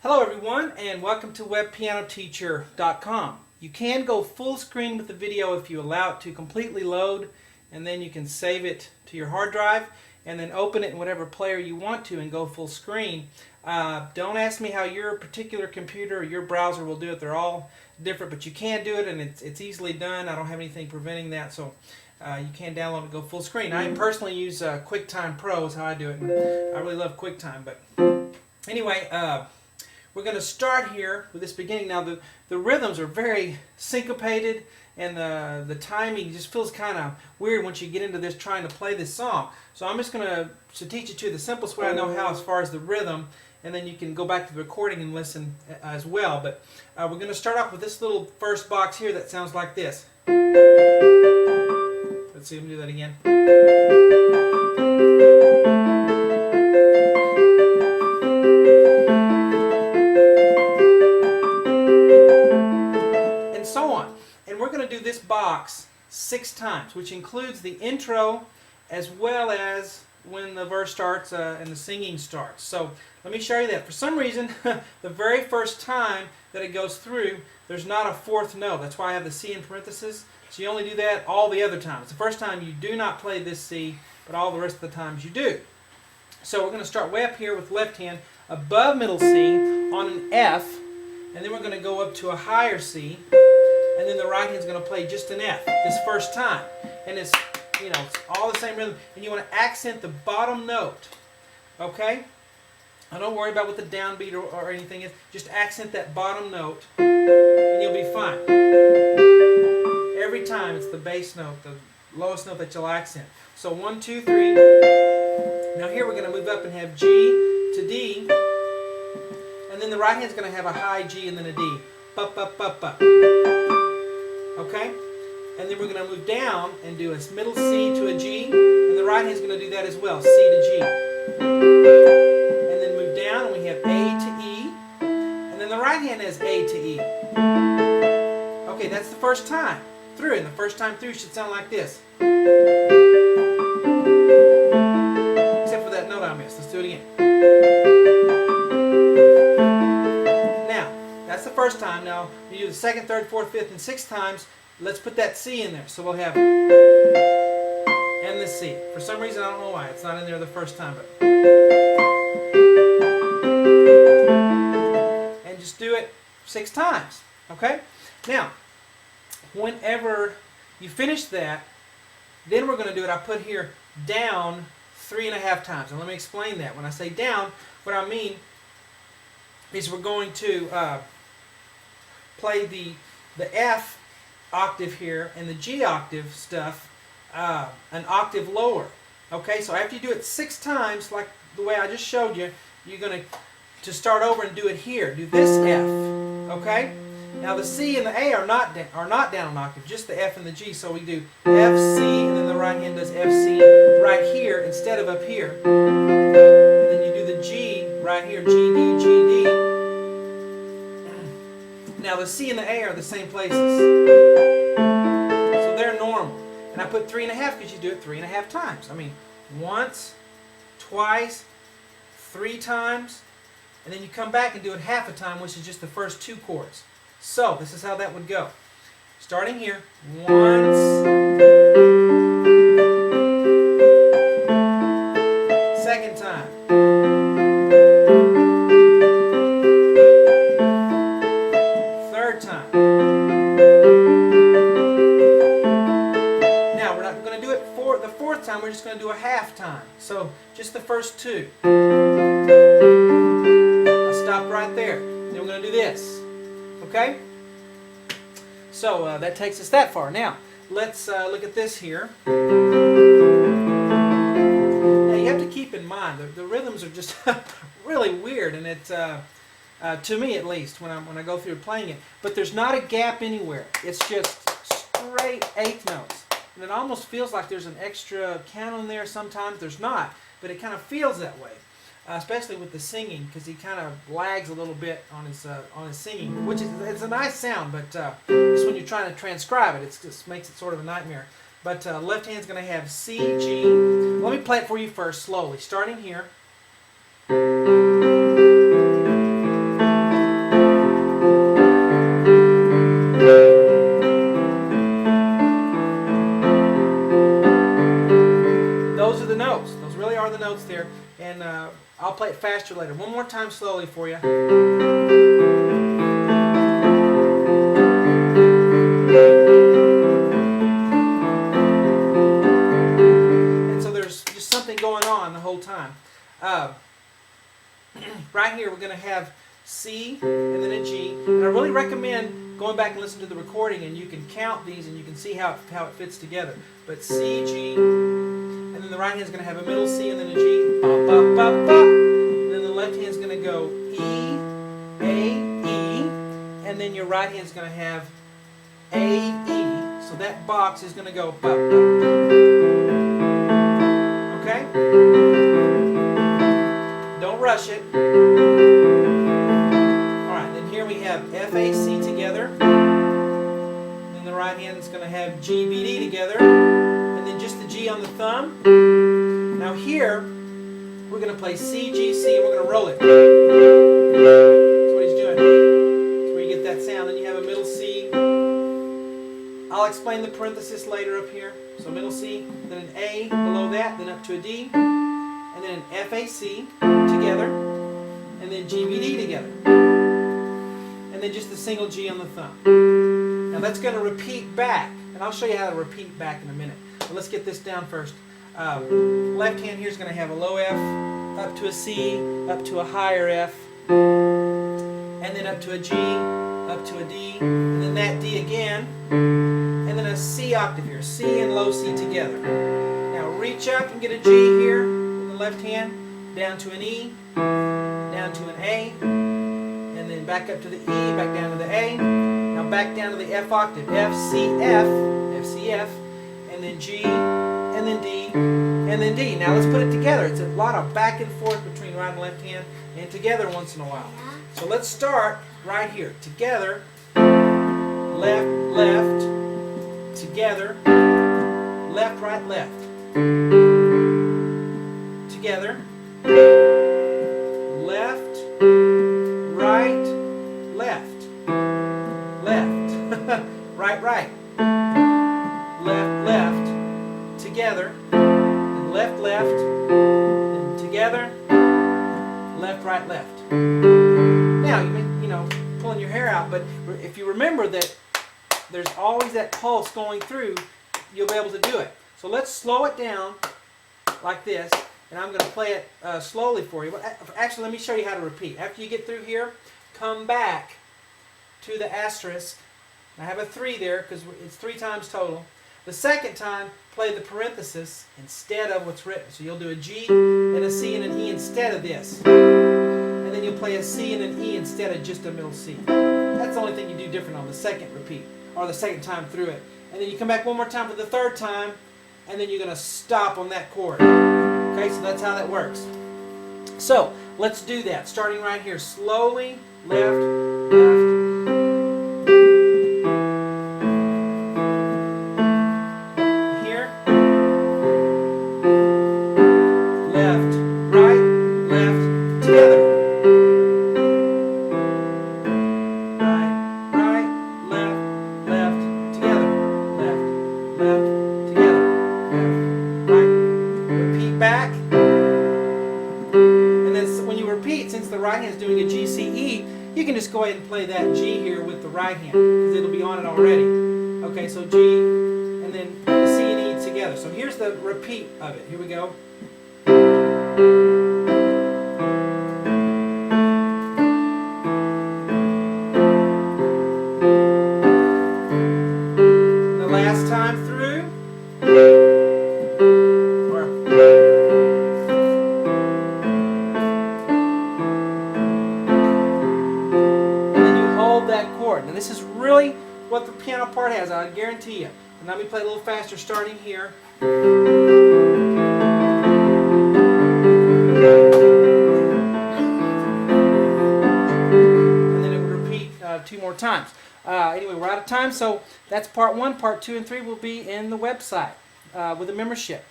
Hello everyone, and welcome to webpianoteacher.com. You can go full screen with the video if you allow it to completely load, and then you can save it to your hard drive and then open it in whatever player you want to and go full screen. Don't ask me how your particular computer or your browser will do it. They're all different, but you can do it, and it's easily done. I don't have anything preventing that, so you can download and go full screen. I personally use QuickTime Pro is how I do it, and I really love QuickTime. But anyway, we're going to start here with this beginning. Now the rhythms are very syncopated, and the timing just feels kind of weird once you get into this trying to play this song. So I'm just going to teach it to you the simplest way I know how as far as the rhythm, and then you can go back to the recording and listen as well. But we're going to start off with this little first box here that sounds like this. Let's see, let me do that again. And we're going to do this box 6 times, which includes the intro as well as when the verse starts and the singing starts. So let me show you that. For some reason, the very first time that it goes through, there's not a 4th note. That's why I have the C in parentheses. So you only do that all the other times. The first time you do not play this C, but all the rest of the times you do. So we're going to start way up here with left hand above middle C on an F, and then we're going to go up to a higher C. And then the right hand's going to play just an F this first time. And it's, it's all the same rhythm. And you want to accent the bottom note. Okay? Now don't worry about what the downbeat or anything is. Just accent that bottom note, and you'll be fine. Every time it's the bass note, the lowest note that you'll accent. So 1, 2, 3. Now here we're going to move up and have G to D. And then the right hand's going to have a high G and then a D. Ba, ba, ba, ba. Okay? And then we're going to move down and do a middle C to a G, and the right hand's going to do that as well, C to G. And then move down and we have A to E, and then the right hand has A to E. Okay, that's the first time through, and the first time through should sound like this. Except for that note I missed. Let's do it again. That's the first time. Now, you do the 2nd, 3rd, 4th, 5th, and 6th times. Let's put that C in there. So we'll have and the C. For some reason, I don't know why. It's not in there the first time. But and just do it 6 times. Okay? Now, whenever you finish that, then we're going to do it. I put here down 3.5 times. And let me explain that. When I say down, what I mean is we're going to play the F octave here and the G octave stuff an octave lower. Okay, so after you do it 6 times, like the way I just showed you, you're going to start over and do it here. Do this F. Okay. Now the C and the A are not down an octave, just the F and the G. So we do F, C, and then the right hand does F, C right here instead of up here. And then you do the G right here, G, D, G, D. Now the C and the A are the same places, so they're normal. And I put 3.5 because you do it 3.5 times. I mean, once, twice, 3 times, and then you come back and do it half a time, which is just the first 2 chords. So this is how that would go. Starting here, once, second time. Time. Now we're not going to do it for the 4th time, we're just going to do a half time. So just the first 2. I stopped right there. Then we're going to do this. Okay? So that takes us that far. Now let's look at this here. Now you have to keep in mind the rhythms are just really weird, and it's to me at least, when I go through playing it. But there's not a gap anywhere. It's just straight 8th notes. And it almost feels like there's an extra count in there sometimes. There's not, but it kind of feels that way. Especially with the singing, because he kind of lags a little bit on his singing, which is it's a nice sound, but just when you're trying to transcribe it, it just makes it sort of a nightmare. But left hand's going to have C, G. Let me play it for you first, slowly, starting here. it faster later. One more time slowly for you. And so there's just something going on the whole time. Right here we're going to have C and then a G. And I really recommend going back and listening to the recording, and you can count these and you can see how it fits together. But C, G, and then the right hand is going to have a middle C and then a G. Ba, ba, ba, ba. And then the left hand is going to go E, A, E. And then your right hand is going to have A, E. So that box is going to go ba, ba. Okay? Don't rush it. Alright, then here we have F, A, C together. Then the right hand is going to have G, B, D together. And then just the G on the thumb. Now here, we're going to play C, G, C, and we're going to roll it. That's what he's doing. That's where you get that sound. Then you have a middle C. I'll explain the parenthesis later up here. So middle C, then an A below that, then up to a D, and then an F, A, C together, and then G, B, D together. And then just a single G on the thumb. Now that's going to repeat back, and I'll show you how to repeat back in a minute. But let's get this down first. Left hand here is going to have a low F, up to a C, up to a higher F, and then up to a G, up to a D, and then that D again, and then a C octave here, C and low C together. Now reach up and get a G here in the left hand, down to an E, down to an A, and then back up to the E, back down to the A. Now back down to the F octave, F, C, F, F, C, F, and then G, and then D, and then D. Now let's put it together. It's a lot of back and forth between right and left hand, and together once in a while. So let's start right here. Together, left, left, together, left, right, left. Together, left, right, left, left, right, right, left, left, together, and left, left, and together, left, right, left. Now, you know, pulling your hair out, but if you remember that there's always that pulse going through, you'll be able to do it. So let's slow it down like this, and I'm going to play it slowly for you. But actually, let me show you how to repeat. After you get through here, come back to the asterisk. I have a 3 there because it's 3 times total. The second time, play the parenthesis instead of what's written. So you'll do a G and a C and an E instead of this. And then you'll play a C and an E instead of just a middle C. That's the only thing you do different on the second repeat, or the second time through it. And then you come back one more time for the third time, and then you're going to stop on that chord. Okay, so that's how that works. So, let's do that. Starting right here. Slowly, left, left. Here. Left, right, left, together. Back, and then when you repeat, since the right hand is doing a G, C, E, you can just go ahead and play that G here with the right hand because it'll be on it already. Okay, so G, and then the C and E together. So here's the repeat of it. Here we go. The last time through. That chord. Now this is really what the piano part has, I guarantee you. And let me play a little faster starting here. And then it will repeat 2 more times. Anyway, we're out of time, so that's part 1. Part 2 and 3 will be in the website with a membership.